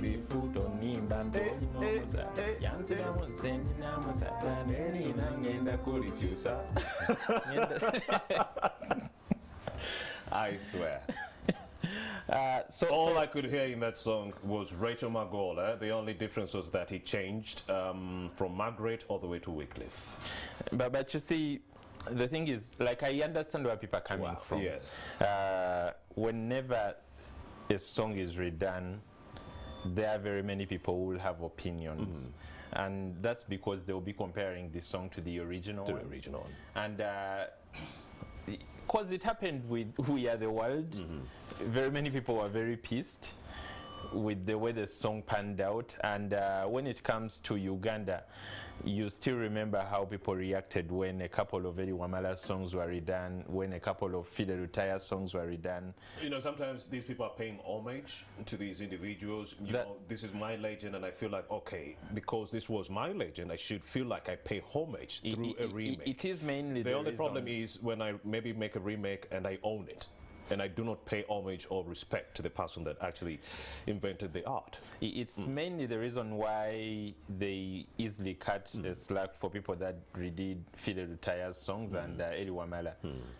the foot on him, and I swear. All I could hear in that song was Rachel Magola. The only difference was that he changed from Margaret all the way to Wycliffe. But you see, the thing is, like, I understand where people are coming from. Yes. Whenever a song is redone, there are very many people who will have opinions. And that's because they'll be comparing the song to the original one. And because it happened with We Are the World, very many people were very pissed with the way the song panned out. And when it comes to Uganda, you still remember how people reacted when a couple of Eddie Wamala songs were redone, when a couple of Fidel Utaya songs were redone. You know, sometimes these people are paying homage to these individuals. You know, this is my legend, and I feel like, okay, because this was my legend, I should feel like I pay homage through a remake. It is mainly the only problem is when I maybe make a remake and I own it, and I do not pay homage or respect to the person that actually invented the art. It's mainly the reason why they easily cut the slack for people that redid Fidel Utaya's songs and Eddie Wamala.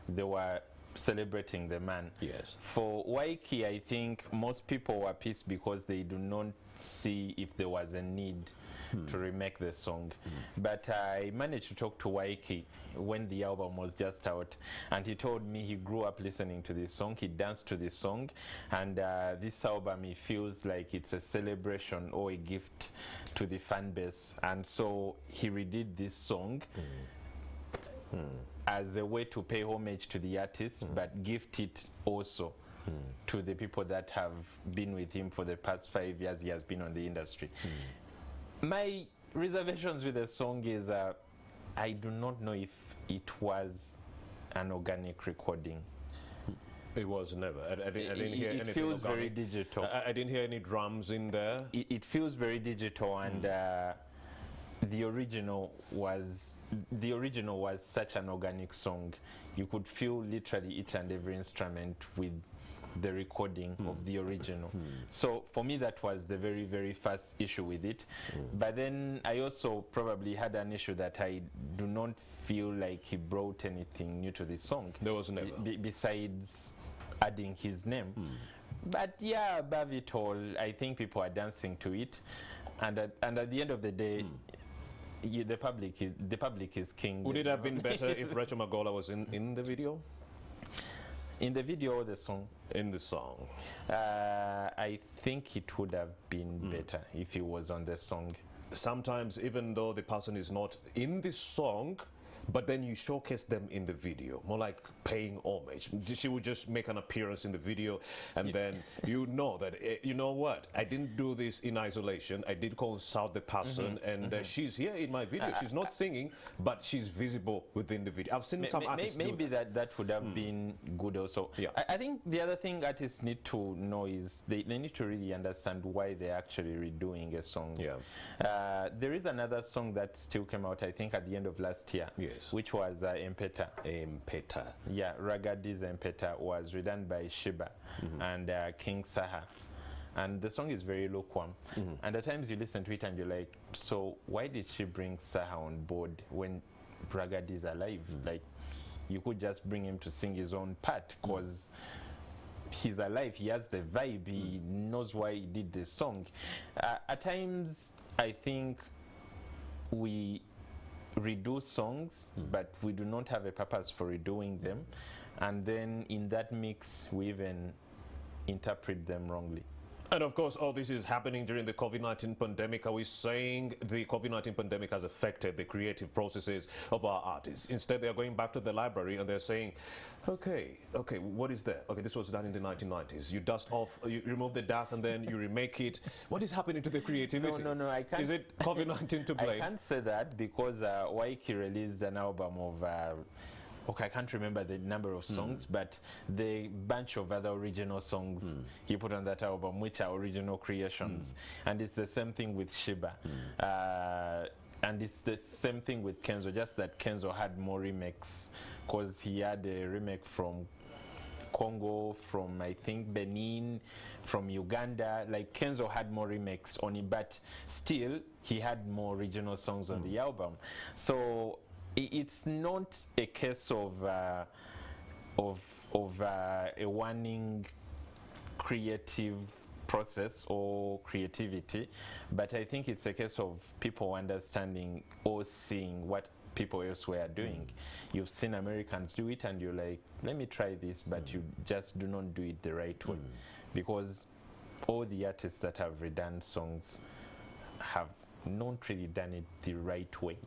They were celebrating the man. Yes. For Ykee, I think most people were pissed because they do not see if there was a need to remake the song. But I managed to talk to Ykee when the album was just out, and he told me he grew up listening to this song, he danced to this song, and this album, he feels like it's a celebration or a gift to the fan base, and so he redid this song as a way to pay homage to the artist, but gift it also to the people that have been with him for the past 5 years he has been on the industry. My reservations with the song is I do not know if it was an organic recording. It was never. I didn't hear anything. It feels organic. very digital. I didn't hear any drums in there. It feels very digital, and the original was such an organic song. You could feel literally each and every instrument with the recording of the original. So for me, that was the very, very first issue with it. But then I also probably had an issue that I do not feel like he brought anything new to the song. There was never. Besides adding his name. But yeah, above it all, I think people are dancing to it. And at the end of the day, the public is king. Would it have been better if Rachel Magola was in the video? In the video or the song? In the song. I think it would have been better if he was on the song. Sometimes, even though the person is not in the song, but then you showcase them in the video, more like paying homage. She would just make an appearance in the video, and then you know that, you know what, I didn't do this in isolation. I did consult the person, and she's here in my video. She's not singing, but she's visible within the video. I've seen some artists maybe do that. that would have been good also. Yeah. I think the other thing artists need to know is they need to really understand why they're actually redoing a song. Yeah. There is another song that still came out, I think, at the end of last year. Yes. Which was Empeta. Empeta. Yeah, Ragadi's Empeta was redone by Shiba and King Saha. And the song is very lukewarm. And at times you listen to it and you're like, so why did she bring Saha on board when Ragadi is alive? Like, you could just bring him to sing his own part, because he's alive, he has the vibe, he knows why he did the song. At times, I think we redo songs, but we do not have a purpose for redoing them, and then in that mix we even interpret them wrongly. And of course, all this is happening during the COVID-19 pandemic. Are we saying the COVID-19 pandemic has affected the creative processes of our artists? Instead, they're going back to the library and they're saying, okay, what is there? Okay, this was done in the 1990s. You dust off, you remove the dust, and then you remake it. What is happening to the creativity? No, I can't. Is it COVID-19 to blame? I can't say that, because Ykee released an album of okay, I can't remember the number of songs, but the bunch of other original songs he put on that album, which are original creations. And it's the same thing with Shiba. And it's the same thing with Kenzo, just that Kenzo had more remakes, because he had a remake from Congo, from I think Benin, from Uganda. Like Kenzo had more remakes on it, but still he had more original songs on the album. So it's not a case of a wanting creative process or creativity, but I think it's a case of people understanding or seeing what people elsewhere are doing. You've seen Americans do it and you're like, let me try this, but you just do not do it the right way, because all the artists that have redone songs have not really done it the right way.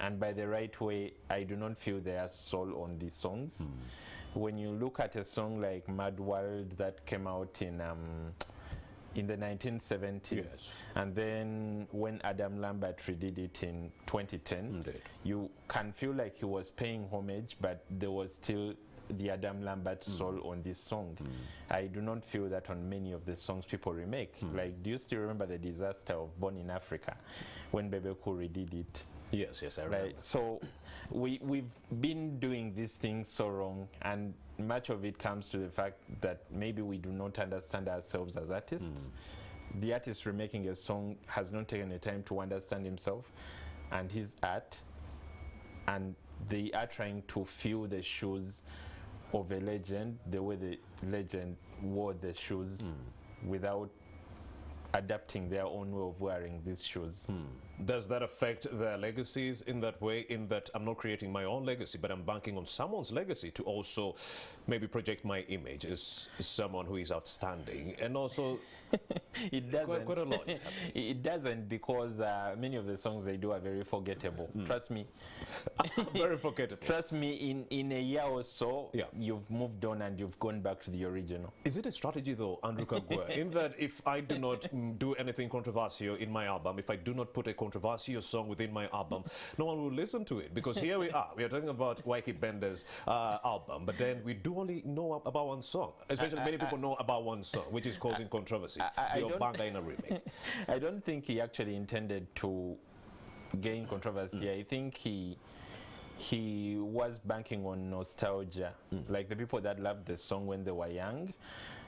And by the right way, I do not feel their soul on these songs. When you look at a song like Mad World that came out in the 1970s, Yes. and then when Adam Lambert redid it in 2010, Indeed. you can feel like he was paying homage, but there was still the Adam Lambert soul on this song. I do not feel that on many of the songs people remake. Like, do you still remember the disaster of Born in Africa when Bebe Cool redid it? Yes, yes, I remember. Right. So we've been doing these things so wrong, and much of it comes to the fact that maybe we do not understand ourselves as artists. The artist remaking a song has not taken the time to understand himself and his art, and they are trying to fill the shoes of a legend the way the legend wore the shoes without adapting their own way of wearing these shoes. Does that affect their legacies in that way, in that I'm not creating my own legacy, but I'm banking on someone's legacy to also maybe project my image as someone who is outstanding? And also, It doesn't. quite a lot is happening. It doesn't, because many of the songs they do are very forgettable. Trust me. Very forgettable. Trust me, in a year or so, Yeah. you've moved on and you've gone back to the original. Is it a strategy though, Andrew Kagwe, in that if I do not do anything controversial in my album, if I do not put a controversial song within my album, no one will listen to it? Because here we are talking about Ykee Benda's album, but then we do only know about one song. Especially many people know about one song, which is causing controversy, the Obangaina remake. I don't think he actually intended to gain controversy. I think he was banking on nostalgia. Like the people that loved the song when they were young,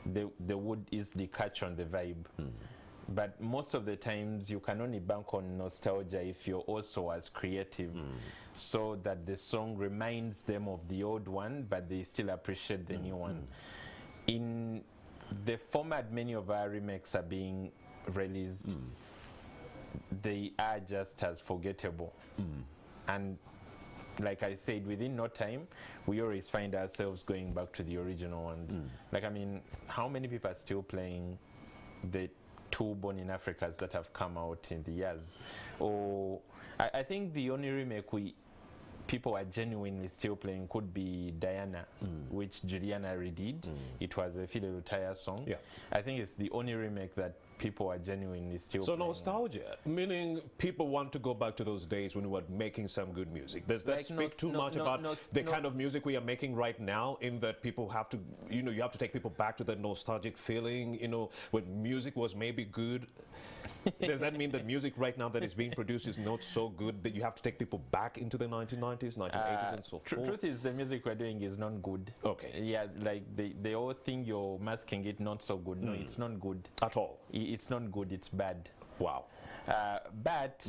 they would easily catch on the vibe. But most of the times you can only bank on nostalgia if you're also as creative, so that the song reminds them of the old one, but they still appreciate the new one. In the format many of our remakes are being released, they are just as forgettable. And like I said, within no time, we always find ourselves going back to the original ones. Like, I mean, how many people are still playing the two Born in Africas that have come out in the years? Or I think the only remake people are genuinely still playing could be Diana, which Juliana redid. It was a Fidel Lutaya song. Yeah. I think it's the only remake that people are genuinely still So playing. nostalgia, meaning people want to go back to those days when we were making some good music. Does that Like speak too much about the kind of music we are making right now, in that people have to, you have to take people back to that nostalgic feeling, when music was maybe good? Does that mean that music right now that is being produced is not so good that you have to take people back into the 1990s, 1980s and so forth? Truth is, the music we're doing is not good. Okay. Yeah, like they all think you're masking it not so good. No, it's not good. At all? It's not good, it's bad. Wow. But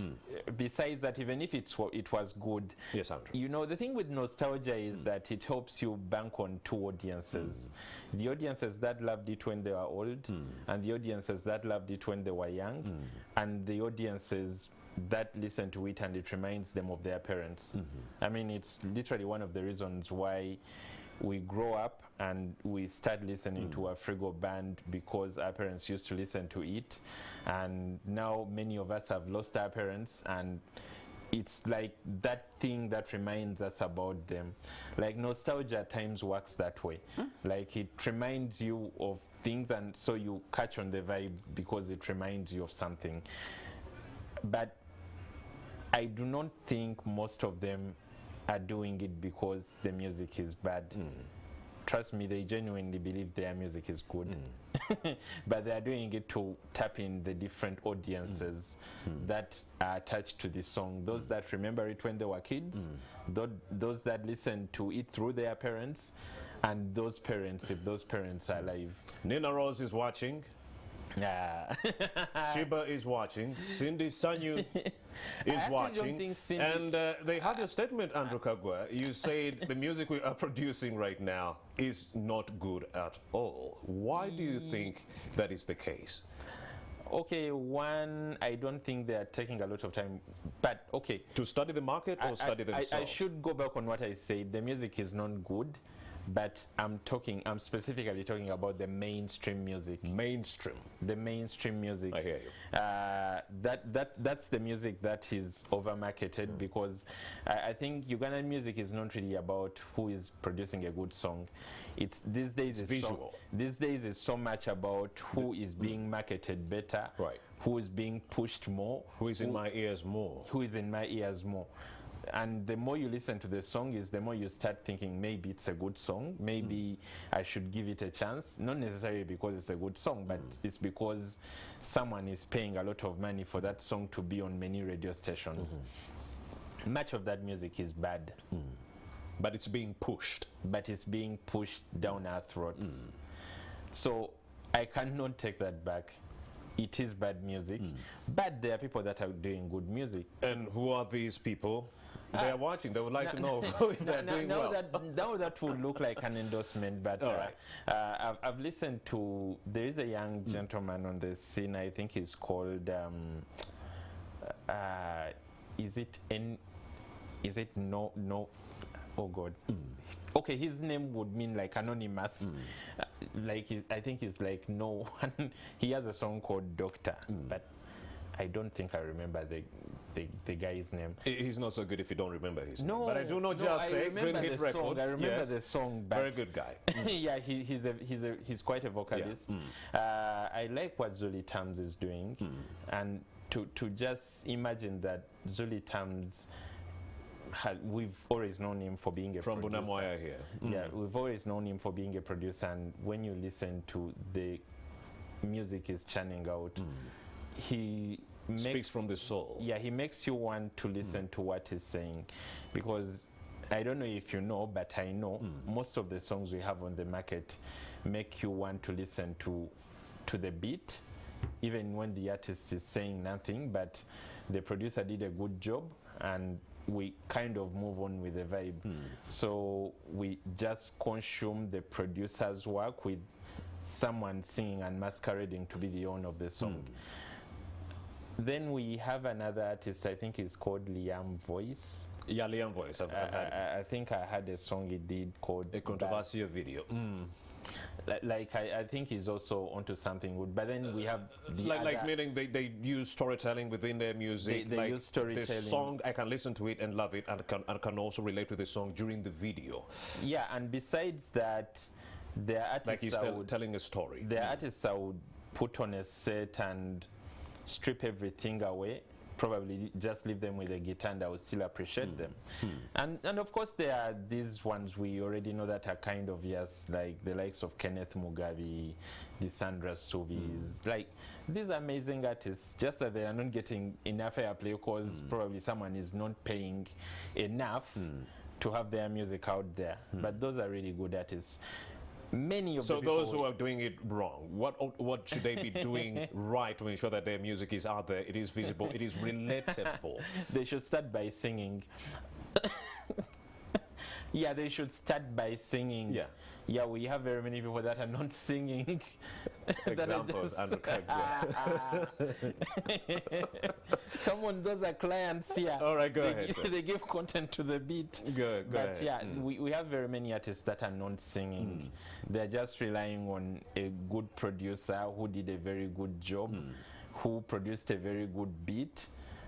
besides that, even if it was good, Yes, Andrew. the thing with nostalgia is that it helps you bank on two audiences. The audiences that loved it when they were old, and the audiences that loved it when they were young, and the audiences that listen to it and it reminds them of their parents. I mean, it's literally one of the reasons why we grow up and we start listening to a Frigo band, because our parents used to listen to it, and now many of us have lost our parents, and it's like that thing that reminds us about them. Like nostalgia at times works that way. Like it reminds you of things, and so you catch on the vibe because it reminds you of something. But I do not think most of them are doing it because the music is bad. Trust me, they genuinely believe their music is good. But they are doing it to tap in the different audiences that are attached to the song. Those that remember it when they were kids, those that listen to it through their parents, and those parents, if those parents are alive. Nina Roz is watching. Yeah. Shiba is watching. Cindy Sanyu is watching. And they had your statement, Andrew Kagwa. You said the music we are producing right now is not good at all. Why do you think that is the case? Okay, one, I don't think they are taking a lot of time, but okay. To study the market or study themselves? I should go back on what I said. The music is not good, but I'm specifically talking about the mainstream music. Mainstream. The mainstream music. I hear you. That's the music that is over-marketed, because I think Ugandan music is not really about who is producing a good song. It's these days it's visual. These days it's so much about who is being marketed better, right? Who is being pushed more, who is in my ears more, who is in my ears more. And the more you listen to the song is the more you start thinking maybe it's a good song, maybe I should give it a chance, not necessarily because it's a good song, but it's because someone is paying a lot of money for that song to be on many radio stations. Much of that music is bad. But it's being pushed. But it's being pushed down our throats. So I cannot take that back. It is bad music, but there are people that are doing good music. And who are these people? They are watching. They would like to know if they're doing well. Now that would look like an endorsement, but I've listened to. There is a young gentleman on the scene. I think he's called. Is it no? Oh God. Okay, his name would mean like anonymous. I think it's like no one. He has a song called Doctor, but I don't think I remember the guy's name. He's not so good if you don't remember his name. But I do know Just Say, Green Hit Records. I remember the song. But very good guy. Yeah, he's quite a vocalist. I like what Juju Terms is doing, and to just imagine that Juju Terms. We've always known him for being a from producer. Bunamwaya here. Yeah, we've always known him for being a producer, and when you listen to the music he's churning out, he speaks from the soul. Yeah, he makes you want to listen to what he's saying, because I don't know if you know, but I know most of the songs we have on the market make you want to listen to the beat, even when the artist is saying nothing, but the producer did a good job, and we kind of move on with the vibe. So we just consume the producer's work with someone singing and masquerading to be the owner of the song. Then we have another artist, I think it's called Liam Voice. Yeah, Liam Voice. I think I had a song he did called A Controversial Video. I think he's also onto something good, but then we have meaning they use storytelling within their music. They use storytelling. The song, I can listen to it and love it, and can also relate to the song during the video. Yeah, and besides that, there are artists like he's telling a story. There are artists that would put on a set and strip everything away, probably just leave them with a guitar, and I would still appreciate them. And of course there are these ones we already know that are kind of, yes, like the likes of Kenneth Mugabe, the Sandra Suvis, like these amazing artists, just that they are not getting enough airplay because probably someone is not paying enough to have their music out there. But those are really good artists. Many of so those who are doing it wrong, what should they be doing right to ensure that their music is out there, it is visible, it is relatable? They should start by singing. Yeah, they should start by singing. Yeah, we have very many people that are not singing. Examples, Andrew Kagwa. Come on, those are clients here. All right, go ahead. They give content to the beat. Go ahead. Yeah, we have very many artists that are not singing. They're just relying on a good producer who did a very good job, who produced a very good beat,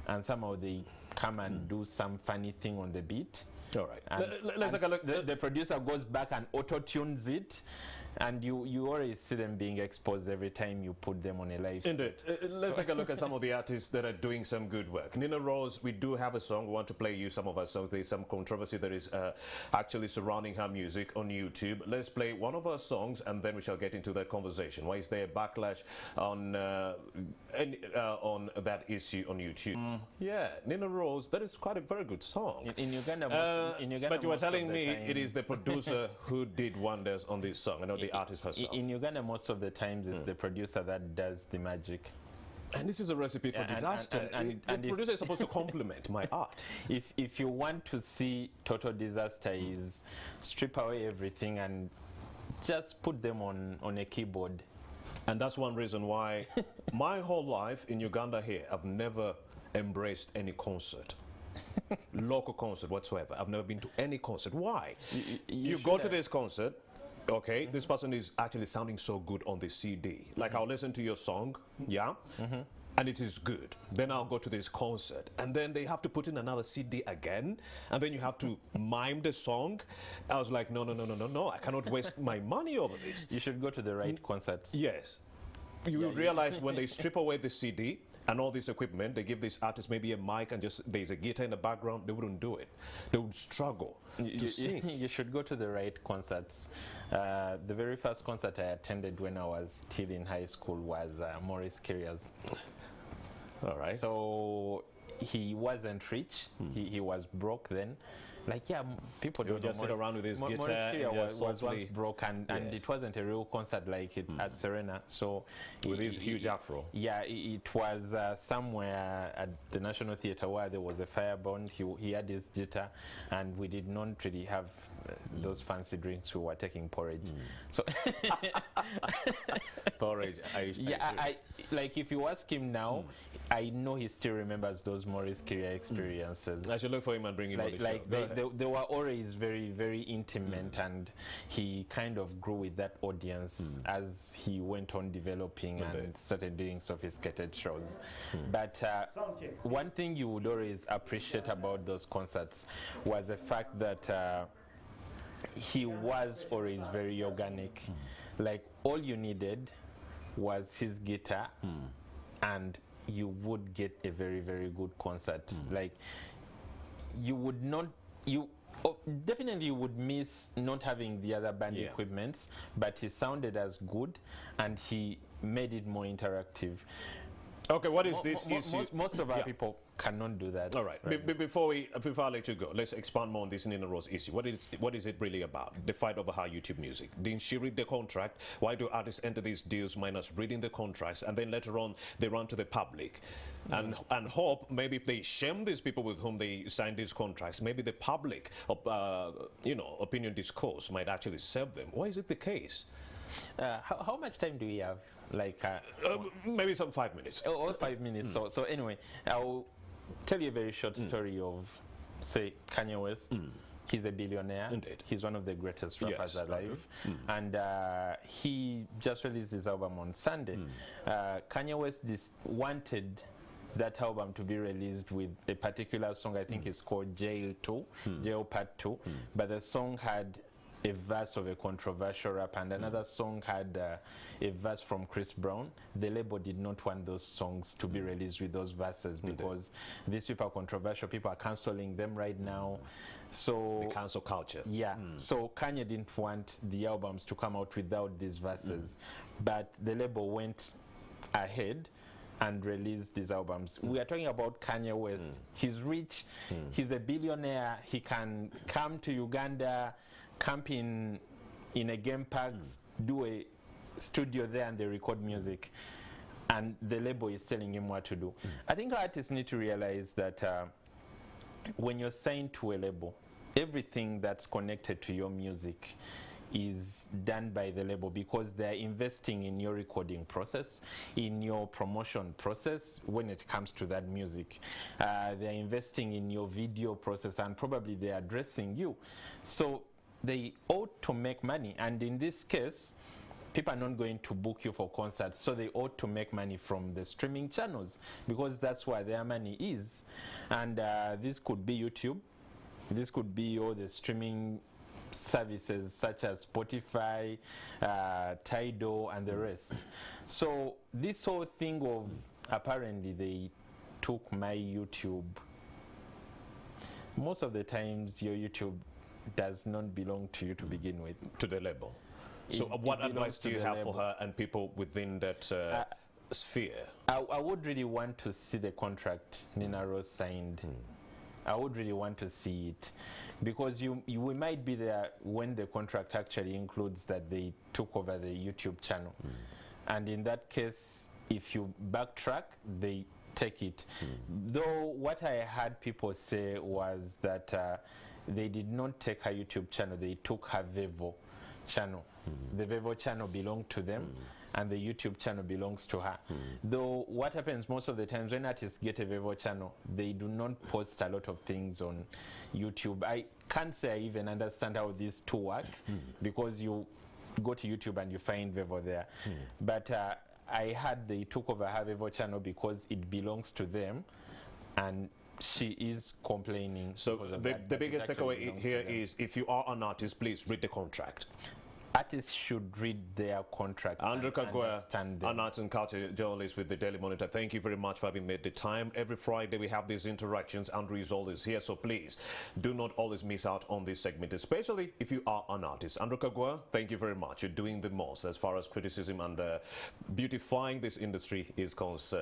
and somehow they come and do some funny thing on the beat. All right. Let's take a look. The producer goes back and auto-tunes it, and you always see them being exposed every time you put them on a live stream. Indeed. Let's take a look at some of the artists that are doing some good work. Nina Roz, we do have a song. We want to play you some of our songs. There's some controversy that is actually surrounding her music on YouTube. Let's play one of her songs and then we shall get into that conversation. Why is there a backlash on that issue on YouTube? Yeah, Nina Roz, that is quite a very good song. In Uganda, but you were telling me it is the producer who did wonders on this song, and not the artist herself. In Uganda, most of the times it's the producer that does the magic. And this is a recipe for disaster. And the producer is supposed to compliment my art. If you want to see total disaster, is strip away everything and just put them on a keyboard. And that's one reason why my whole life in Uganda here, I've never embraced any concert. Local concert whatsoever. I've never been to any concert. Why? You go to this concert, okay, this person is actually sounding so good on the CD. Like I'll listen to your song, yeah, and it is good. Then I'll go to this concert, and then they have to put in another CD again, and then you have to mime the song. I was like, no, I cannot waste my money over this. You should go to the right concerts. Yes. You will realize when they strip away the CD and all this equipment, they give this artist maybe a mic and just there's a guitar in the background, they wouldn't do it. They would struggle to sing. You should go to the right concerts. The very first concert I attended when I was still in high school was Maurice Kiria's. All right. So he wasn't rich. He was broke then. Like, yeah, people don't just sit around with his guitar and just was once broke, and it wasn't a real concert like it at Serena. So with his huge afro. Yeah, it was somewhere at the National Theatre where there was a fire burn. He had his guitar, and we did not really have those fancy drinks. We were taking porridge. So porridge. I like if you ask him now, I know he still remembers those Maurice Kiria experiences. I should look for him and bring him on the show. They were always very, very intimate, and he kind of grew with that audience as he went on developing and started doing sophisticated shows. But one thing you would always appreciate about those concerts was the fact that he was always very organic. Like, all you needed was his guitar, and you would get a very, very good concert. Like, you would not, definitely you would miss not having the other band equipments, but he sounded as good and he made it more interactive. Okay, what is this issue? Most of our people cannot do that. All right. Before I let you go, let's expand more on this Nina Roz issue. What is it really about? The fight over her YouTube music. Didn't she read the contract? Why do artists enter these deals minus reading the contracts, and then later on they run to the public and hope maybe if they shame these people with whom they signed these contracts, maybe the public, opinion discourse might actually serve them. Why is it the case? How much time do we have? Like maybe some 5 minutes. Oh, 5 minutes. So anyway, I'll tell you a very short story of, say, Kanye West. He's a billionaire. Indeed. He's one of the greatest rappers alive. And he just released his album on Sunday. Kanye West wanted that album to be released with a particular song. I think it's called Jail 2, Jail Part 2. But the song had a verse of a controversial rap, and another song had a verse from Chris Brown. The label did not want those songs to be released with those verses because these people are controversial. People are cancelling them right now. So the cancel culture. Yeah. So Kanye didn't want the albums to come out without these verses, but the label went ahead and released these albums. We are talking about Kanye West. He's rich. He's a billionaire. He can come to Uganda, camp in a game park, do a studio there, and they record music, and the label is telling him what to do. I think artists need to realize that when you're signed to a label, everything that's connected to your music is done by the label, because they're investing in your recording process, in your promotion process when it comes to that music. They're investing in your video process, and probably they're addressing you. So they ought to make money, and in this case, people are not going to book you for concerts, so they ought to make money from the streaming channels, because that's where their money is. And this could be YouTube, this could be all the streaming services such as Spotify, Tidal, and the rest. So this whole thing of apparently they took my YouTube. Most of the times your YouTube does not belong to you to begin with. To the label. So what advice do you have for her and people within that sphere? I would really want to see the contract Nina Roz signed. I would really want to see it, because we might be there when the contract actually includes that they took over the YouTube channel. And in that case, if you backtrack, they take it. Though what I had people say was that they did not take her YouTube channel, they took her Vevo channel. The Vevo channel belonged to them, and the YouTube channel belongs to her. Though what happens most of the times when artists get a Vevo channel, they do not post a lot of things on YouTube. I can't say I even understand how these two work, because you go to YouTube and you find Vevo there. But I heard they took over her Vevo channel because it belongs to them, and she is complaining. So the biggest takeaway here is, if you are an artist, please read the contract. Artists should read their contracts. Andrew Kagwa, an arts and culture journalist with the Daily Monitor. Thank you very much for having made the time. Every Friday we have these interactions. Andrew is always here, so please do not always miss out on this segment, especially if you are an artist. Andrew Kagwa, thank you very much. You're doing the most as far as criticism and beautifying this industry is concerned.